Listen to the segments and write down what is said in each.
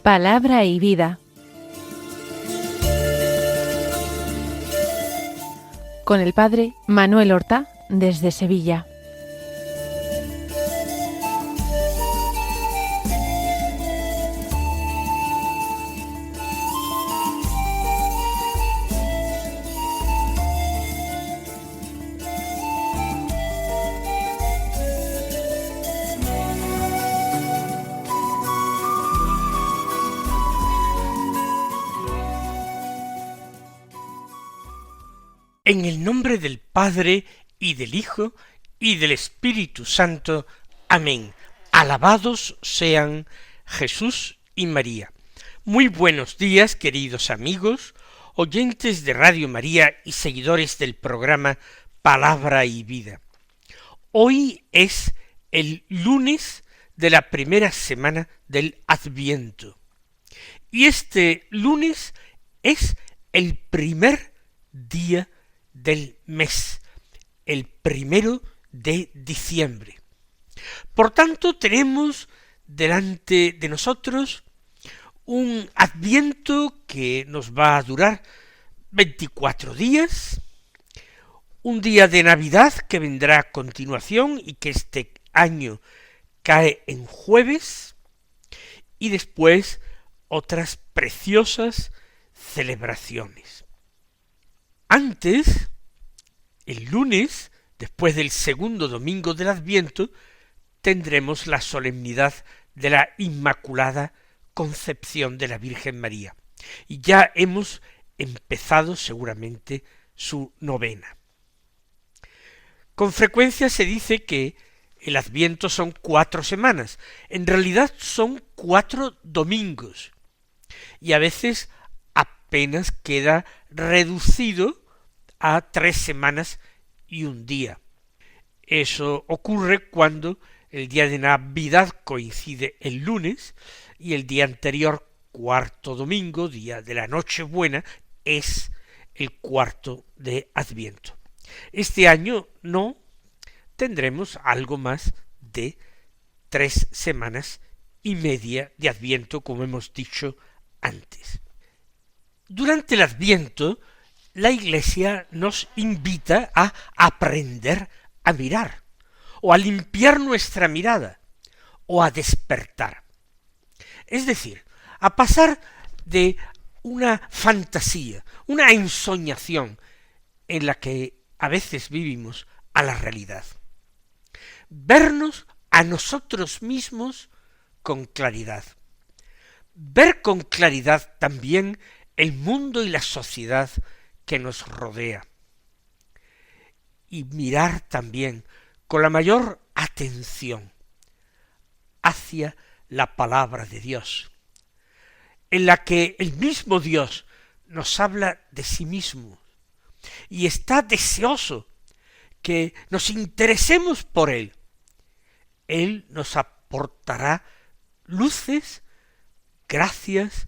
Palabra y vida. Con el padre Manuel Horta, desde Sevilla. En el nombre del Padre, y del Hijo, y del Espíritu Santo. Amén. Alabados sean Jesús y María. Muy buenos días, queridos amigos, oyentes de Radio María y seguidores del programa Palabra y Vida. Hoy es el lunes de la primera semana del Adviento. Y este lunes es el primer día del mes, el 1 de diciembre. Por tanto, tenemos delante de nosotros un Adviento que nos va a durar 24 días, un día de Navidad que vendrá a continuación y que este año cae en jueves, y después otras preciosas celebraciones. Antes, el lunes, después del segundo domingo del Adviento, tendremos la solemnidad de la Inmaculada Concepción de la Virgen María. Y ya hemos empezado seguramente su novena. Con frecuencia se dice que el Adviento son 4 semanas. En realidad son 4 domingos. Y a veces apenas queda reducido a 3 semanas y un día. Eso ocurre cuando el día de Navidad coincide el lunes y el día anterior, cuarto domingo, día de la Nochebuena, es el cuarto de Adviento. Este año no, tendremos algo más de 3 semanas y media de Adviento, como hemos dicho antes. Durante el Adviento, la Iglesia nos invita a aprender a mirar, o a limpiar nuestra mirada, o a despertar. Es decir, a pasar de una fantasía, una ensoñación en la que a veces vivimos, a la realidad. Vernos a nosotros mismos con claridad. Ver con claridad también el mundo y la sociedad que nos rodea, y mirar también con la mayor atención hacia la palabra de Dios, en la que el mismo Dios nos habla de sí mismo y está deseoso que nos interesemos por Él. Él nos aportará luces, gracias,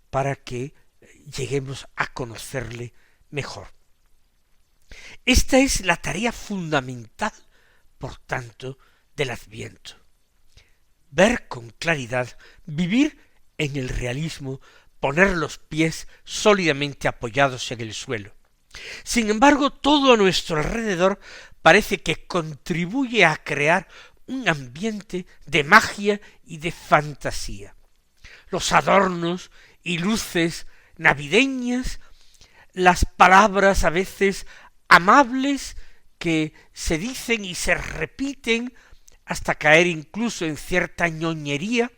para que lleguemos a conocerle mejor. Esta es la tarea fundamental, por tanto, del Adviento. Ver con claridad, vivir en el realismo, poner los pies sólidamente apoyados en el suelo. Sin embargo, todo a nuestro alrededor parece que contribuye a crear un ambiente de magia y de fantasía. Los adornos y luces navideñas, las palabras a veces amables que se dicen y se repiten hasta caer incluso en cierta ñoñería,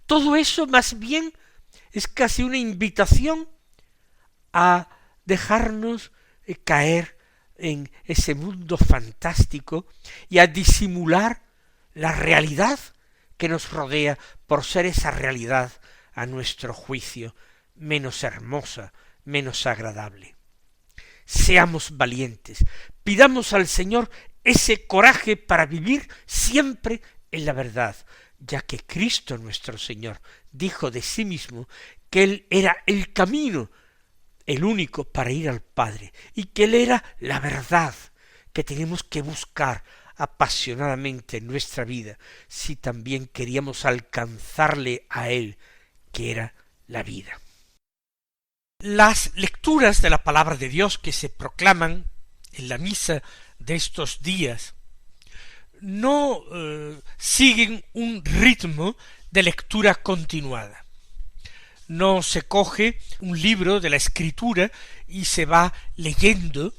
todo eso más bien es casi una invitación a dejarnos caer en ese mundo fantástico y a disimular la realidad que nos rodea por ser esa realidad, a nuestro juicio, menos hermosa, menos agradable. Seamos valientes, pidamos al Señor ese coraje para vivir siempre en la verdad, ya que Cristo nuestro Señor dijo de sí mismo que Él era el camino, el único para ir al Padre, y que Él era la verdad que tenemos que buscar apasionadamente en nuestra vida, si también queríamos alcanzarle a Él, que era la vida. Las lecturas de la palabra de Dios que se proclaman en la misa de estos días no siguen un ritmo de lectura continuada. No se coge un libro de la Escritura y se va leyendo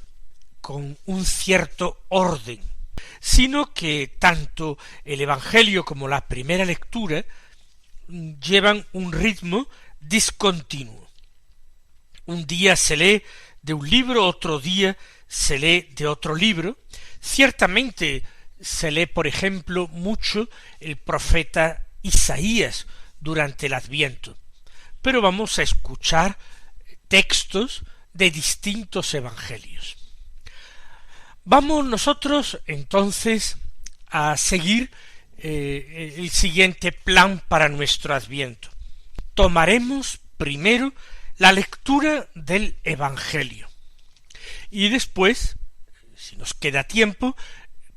con un cierto orden, sino que tanto el Evangelio como la primera lectura llevan un ritmo discontinuo. Un día se lee de un libro, otro día se lee de otro libro. Ciertamente se lee, por ejemplo, mucho el profeta Isaías durante el Adviento, pero vamos a escuchar textos de distintos evangelios. Vamos nosotros entonces a seguir el siguiente plan para nuestro Adviento. Tomaremos primero la lectura del Evangelio y después, si nos queda tiempo,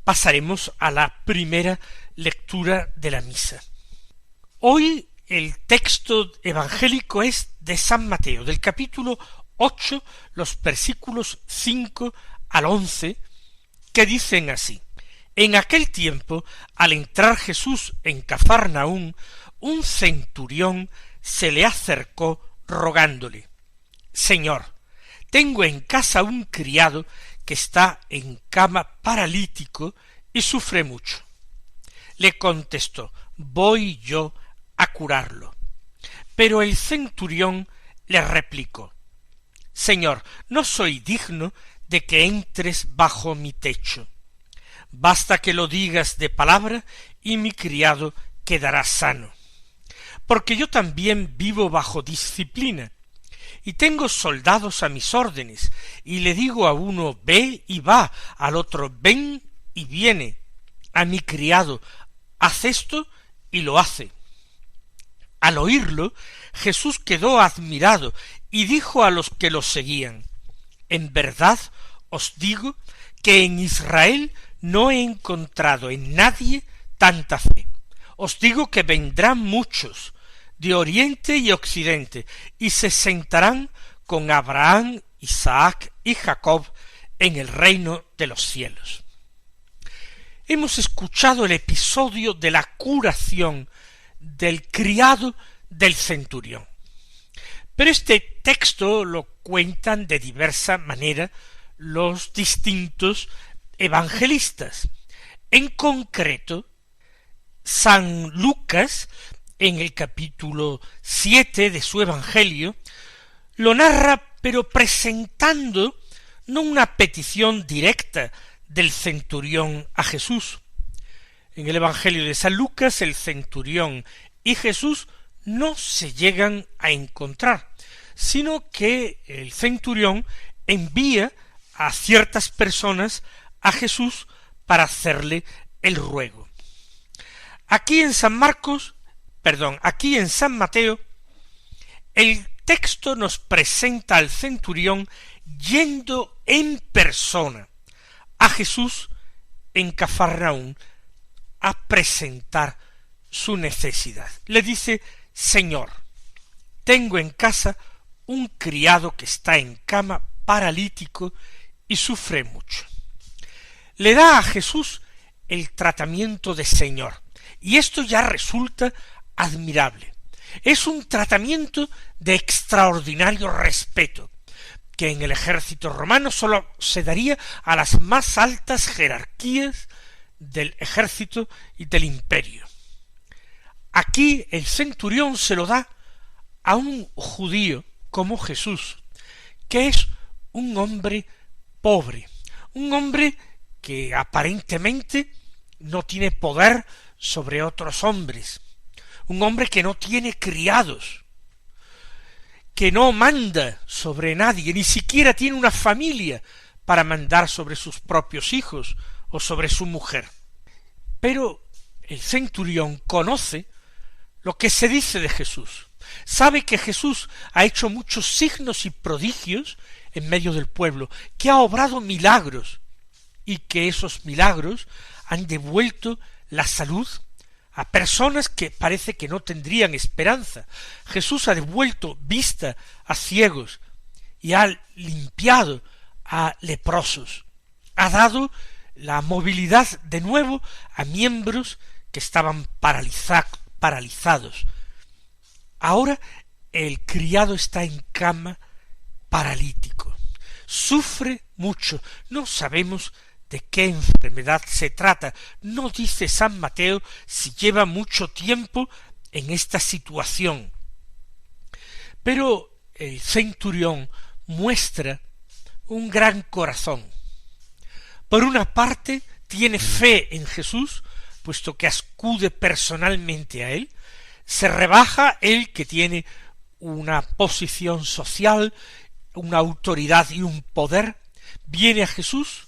pasaremos a la primera lectura de la misa. Hoy el texto evangélico es de San Mateo, del capítulo 8, los versículos 5 al 11, que dicen así: En aquel tiempo, al entrar Jesús en Cafarnaún, un centurión se le acercó rogándole: Señor, tengo en casa un criado que está en cama paralítico y sufre mucho. Le contestó: voy yo a curarlo. Pero el centurión le replicó: Señor, no soy digno de que entres bajo mi techo. Basta que lo digas de palabra y mi criado quedará sano. Porque yo también vivo bajo disciplina, y tengo soldados a mis órdenes, y le digo a uno ve y va, al otro ven y viene, a mi criado haz esto y lo hace. Al oírlo, Jesús quedó admirado y dijo a los que lo seguían: En verdad os digo que en Israel no he encontrado en nadie tanta fe. Os digo que vendrán muchos de oriente y occidente, y se sentarán con Abraham, Isaac y Jacob en el reino de los cielos. Hemos escuchado el episodio de la curación del criado del centurión. Pero este texto lo cuentan de diversa manera los distintos evangelistas. En concreto, San Lucas, en el capítulo 7 de su Evangelio, lo narra, pero presentando no una petición directa del centurión a Jesús. En el Evangelio de San Lucas, el centurión y Jesús no se llegan a encontrar, sino que el centurión envía a ciertas personas a Jesús para hacerle el ruego. Aquí en San Mateo, el texto nos presenta al centurión yendo en persona a Jesús en Cafarnaún a presentar su necesidad. Le dice: Señor, tengo en casa un criado que está en cama paralítico y sufre mucho. Le da a Jesús el tratamiento de Señor, y esto ya resulta admirable. Es un tratamiento de extraordinario respeto, que en el ejército romano sólo se daría a las más altas jerarquías del ejército y del imperio. Aquí el centurión se lo da a un judío como Jesús, que es un hombre pobre, un hombre que aparentemente no tiene poder sobre otros hombres, un hombre que no tiene criados, que no manda sobre nadie, ni siquiera tiene una familia para mandar sobre sus propios hijos o sobre su mujer. Pero el centurión conoce lo que se dice de Jesús, sabe que Jesús ha hecho muchos signos y prodigios en medio del pueblo, que ha obrado milagros, y que esos milagros han devuelto la salud a personas que parece que no tendrían esperanza. Jesús ha devuelto vista a ciegos y ha limpiado a leprosos. Ha dado la movilidad de nuevo a miembros que estaban paralizados. Ahora el criado está en cama paralítico. Sufre mucho. No sabemos de qué enfermedad se trata. No dice San Mateo si lleva mucho tiempo en esta situación. Pero el centurión muestra un gran corazón. Por una parte, tiene fe en Jesús, puesto que acude personalmente a él. Se rebaja él, que tiene una posición social, una autoridad y un poder, viene a Jesús,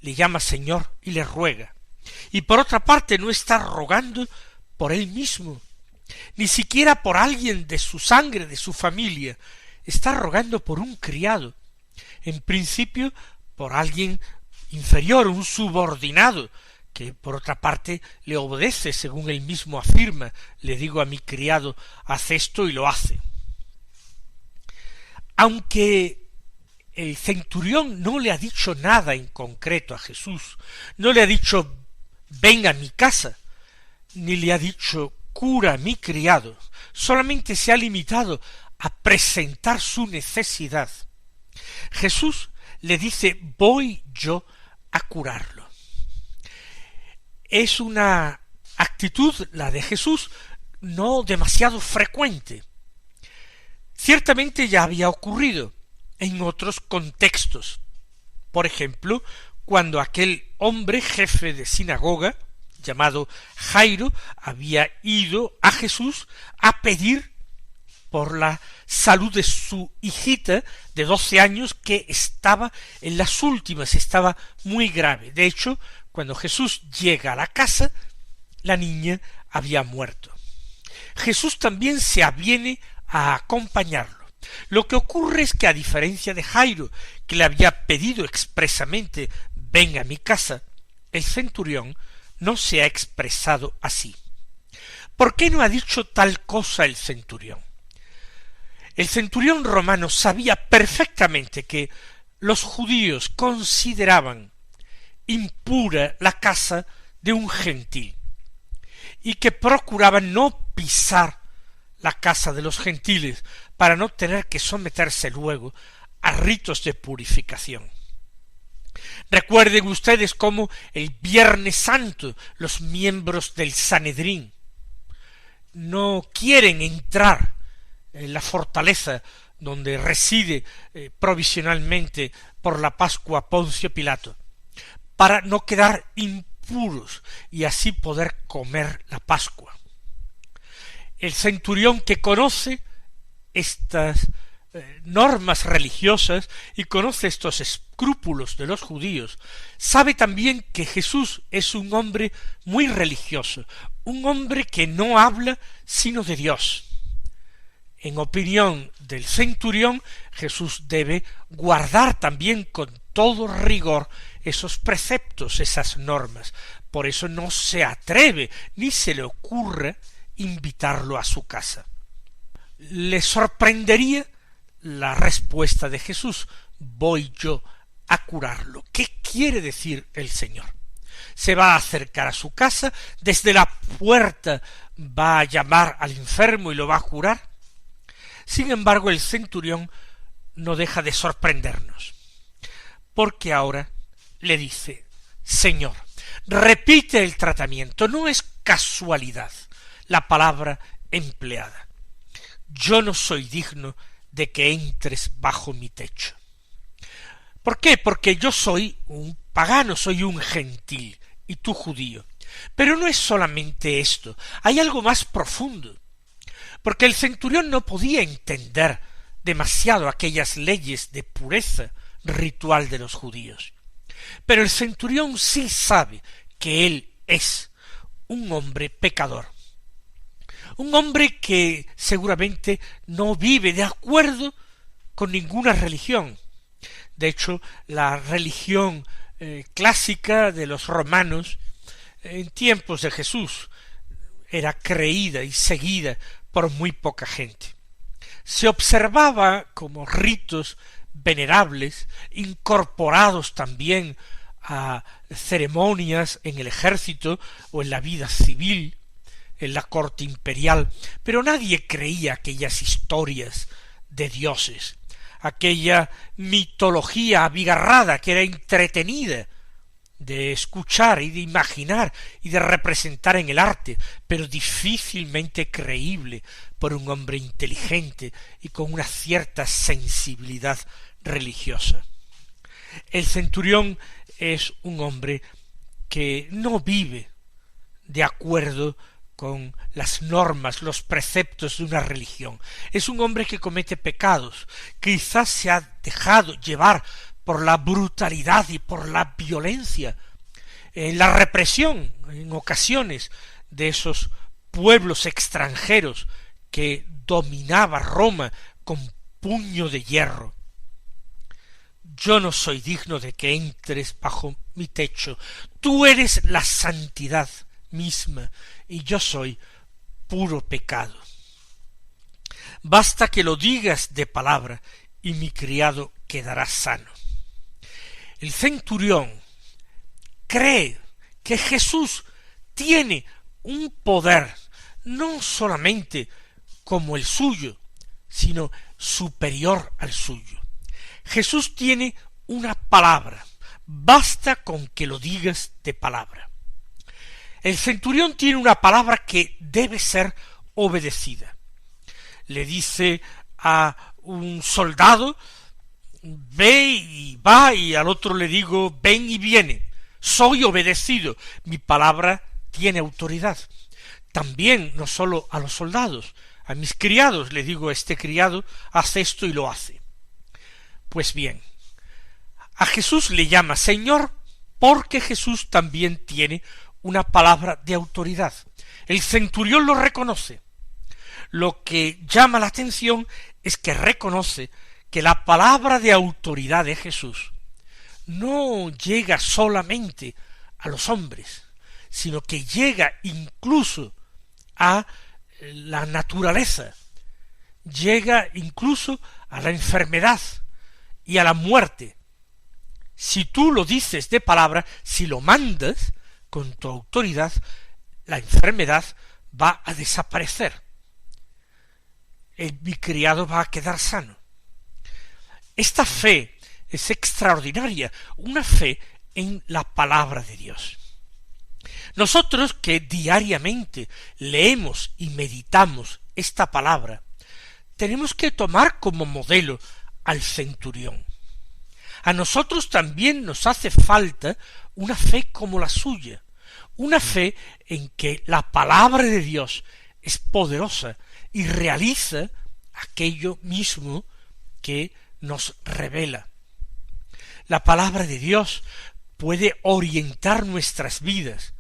le llama Señor y le ruega. Y por otra parte no está rogando por él mismo, ni siquiera por alguien de su sangre, de su familia, está rogando por un criado, en principio por alguien inferior, un subordinado, que por otra parte le obedece, según él mismo afirma, le digo a mi criado, haz esto y lo hace. Aunque el centurión no le ha dicho nada en concreto a Jesús, no le ha dicho ven a mi casa, ni le ha dicho cura a mi criado, solamente se ha limitado a presentar su necesidad. Jesús le dice voy yo a curarlo. Es una actitud, la de Jesús, no demasiado frecuente. Ciertamente ya había ocurrido en otros contextos. Por ejemplo, cuando aquel hombre jefe de sinagoga, llamado Jairo, había ido a Jesús a pedir por la salud de su hijita de 12 años que estaba en las últimas, estaba muy grave. De hecho, cuando Jesús llega a la casa, la niña había muerto. Jesús también se aviene a acompañarlo. Lo que ocurre es que, a diferencia de Jairo, que le había pedido expresamente ven a mi casa, el centurión no se ha expresado así. ¿Por qué no ha dicho tal cosa el centurión? El centurión romano sabía perfectamente que los judíos consideraban impura la casa de un gentil y que procuraban no pisar la casa de los gentiles para no tener que someterse luego a ritos de purificación. Recuerden ustedes cómo el Viernes Santo los miembros del Sanedrín no quieren entrar en la fortaleza donde reside provisionalmente por la Pascua Poncio Pilato, para no quedar impuros y así poder comer la Pascua. El centurión, que conoce estas normas religiosas y conoce estos escrúpulos de los judíos, sabe también que Jesús es un hombre muy religioso, un hombre que no habla sino de Dios. En opinión del centurión, Jesús debe guardar también con todo rigor esos preceptos, esas normas. Por eso no se atreve ni se le ocurre invitarlo a su casa. Le sorprendería la respuesta de Jesús: voy yo a curarlo. ¿Qué quiere decir el Señor? Se va a acercar a su casa, desde la puerta va a llamar al enfermo y lo va a curar. Sin embargo, el centurión no deja de sorprendernos, porque ahora le dice: Señor, repite el tratamiento, no es casualidad la palabra empleada. Yo no soy digno de que entres bajo mi techo. ¿Por qué? Porque yo soy un pagano, soy un gentil, y tú judío. Pero no es solamente esto, hay algo más profundo, porque el centurión no podía entender demasiado aquellas leyes de pureza ritual de los judíos. Pero el centurión sí sabe que él es un hombre pecador, un hombre que seguramente no vive de acuerdo con ninguna religión. De hecho, la religión clásica de los romanos en tiempos de Jesús era creída y seguida por muy poca gente. Se observaba como ritos venerables, incorporados también a ceremonias en el ejército o en la vida civil, en la corte imperial, pero nadie creía aquellas historias de dioses, aquella mitología abigarrada que era entretenida de escuchar y de imaginar y de representar en el arte, pero difícilmente creíble por un hombre inteligente y con una cierta sensibilidad religiosa. El centurión es un hombre que no vive de acuerdo con las normas, los preceptos de una religión. Es un hombre que comete pecados, quizás se ha dejado llevar por la brutalidad y por la violencia, la represión en ocasiones de esos pueblos extranjeros que dominaba Roma con puño de hierro. Yo no soy digno de que entres bajo mi techo. Tú eres la santidad misma y yo soy puro pecado. Basta que lo digas de palabra y mi criado quedará sano. El centurión cree que Jesús tiene un poder no solamente como el suyo, sino superior al suyo. Jesús tiene una palabra, basta con que lo digas de palabra. El centurión tiene una palabra que debe ser obedecida. Le dice a un soldado, ve y va, y al otro le digo, ven y viene. Soy obedecido, mi palabra tiene autoridad. También, no sólo a los soldados, a mis criados le digo, este criado hace esto y lo hace. Pues bien, a Jesús le llama Señor porque Jesús también tiene una palabra de autoridad. El centurión lo reconoce. Lo que llama la atención es que reconoce que la palabra de autoridad de Jesús no llega solamente a los hombres, sino que llega incluso a la naturaleza, llega incluso a la enfermedad y a la muerte. Si tú lo dices de palabra, si lo mandas con tu autoridad, la enfermedad va a desaparecer. Mi criado va a quedar sano. Esta fe es extraordinaria, una fe en la palabra de Dios. Nosotros que diariamente leemos y meditamos esta palabra, tenemos que tomar como modelo al centurión. A nosotros también nos hace falta una fe como la suya, una fe en que la palabra de Dios es poderosa y realiza aquello mismo que nos revela. La palabra de Dios puede orientar nuestras vidas.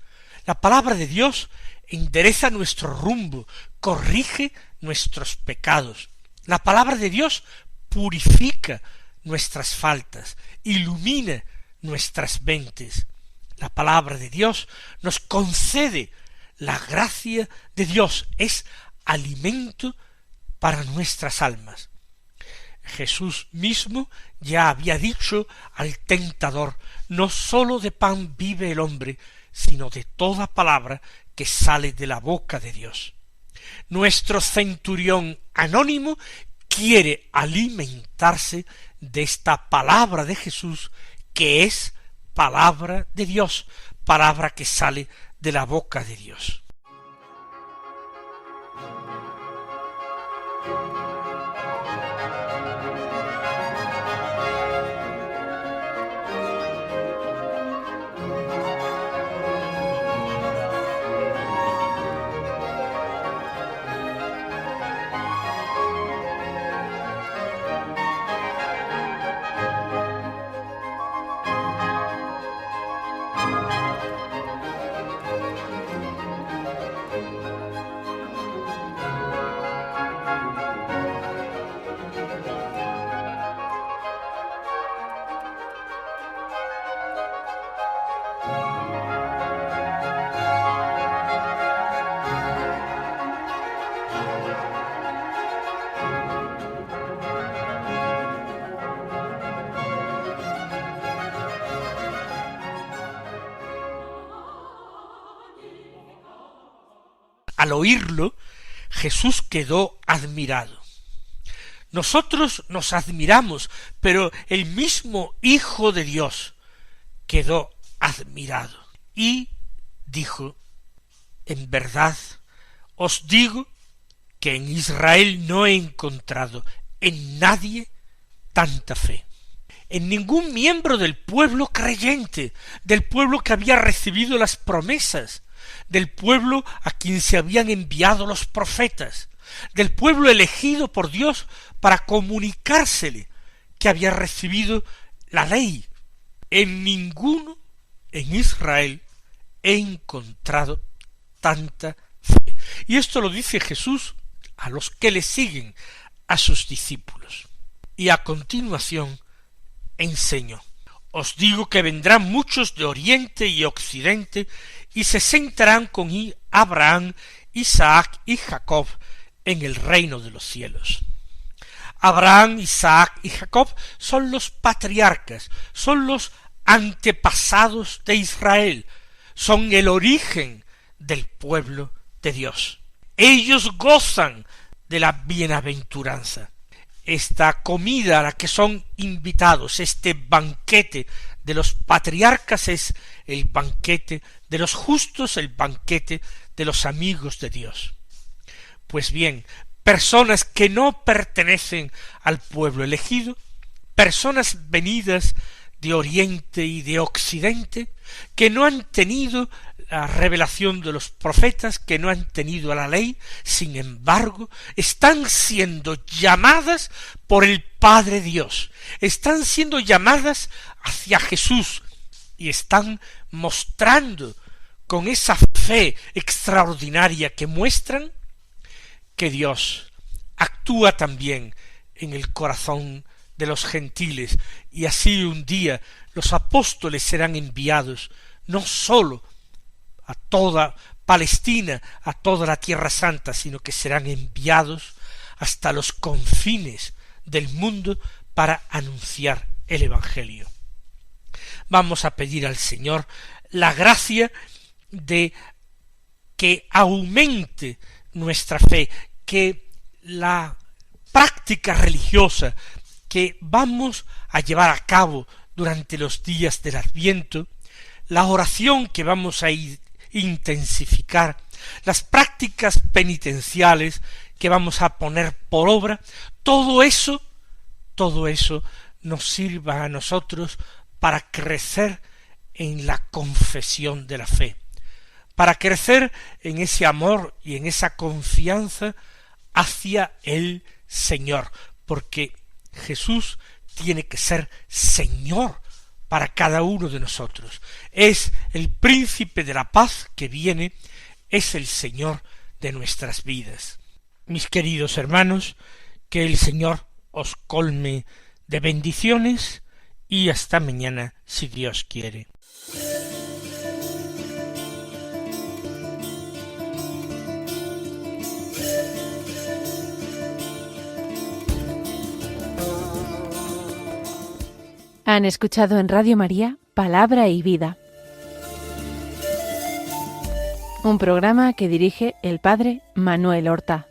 La palabra de Dios endereza nuestro rumbo, corrige nuestros pecados. La palabra de Dios purifica nuestras faltas, ilumina nuestras mentes. La palabra de Dios nos concede la gracia de Dios, es alimento para nuestras almas. Jesús mismo ya había dicho al tentador, no sólo de pan vive el hombre, sino de toda palabra que sale de la boca de Dios. Nuestro centurión anónimo quiere alimentarse de esta palabra de Jesús, que es palabra de Dios, palabra que sale de la boca de Dios. al oírlo, Jesús quedó admirado. Nosotros nos admiramos, pero el mismo Hijo de Dios quedó admirado y dijo: en verdad os digo que en Israel no he encontrado en nadie tanta fe, en ningún miembro del pueblo creyente, del pueblo que había recibido las promesas, del pueblo a quien se habían enviado los profetas, del pueblo elegido por Dios para comunicársele que había recibido la ley. En ninguno en Israel he encontrado tanta fe. Y esto lo dice Jesús a los que le siguen, a sus discípulos. Y a continuación enseñó: os digo que vendrán muchos de oriente y occidente y se sentarán con Abraham, Isaac y Jacob en el reino de los cielos. Abraham, Isaac y Jacob son los patriarcas, son los antepasados de Israel, son el origen del pueblo de Dios. Ellos gozan de la bienaventuranza. Esta comida a la que son invitados, este banquete de los patriarcas, es el banquete de los justos, el banquete de los amigos de Dios. Pues bien, personas que no pertenecen al pueblo elegido, personas venidas de oriente y de occidente, que no han tenido la revelación de los profetas, que no han tenido a la ley, sin embargo, están siendo llamadas por el Padre Dios, están siendo llamadas hacia Jesús y están mostrando con esa fe extraordinaria que muestran que Dios actúa también en el corazón de los gentiles, y así un día los apóstoles serán enviados no sólo a toda Palestina, a toda la Tierra Santa, sino que serán enviados hasta los confines del mundo para anunciar el Evangelio. Vamos a pedir al Señor la gracia de que aumente nuestra fe, que la práctica religiosa que vamos a llevar a cabo durante los días del Adviento, la oración que vamos a intensificar, las prácticas penitenciales que vamos a poner por obra, todo eso nos sirva a nosotros para crecer en la confesión de la fe, para crecer en ese amor y en esa confianza hacia el Señor, porque Jesús tiene que ser Señor para cada uno de nosotros. Es el príncipe de la paz que viene, es el Señor de nuestras vidas. Mis queridos hermanos, que el Señor os colme de bendiciones y hasta mañana, si Dios quiere. Han escuchado en Radio María Palabra y Vida, un programa que dirige el Padre Manuel Horta.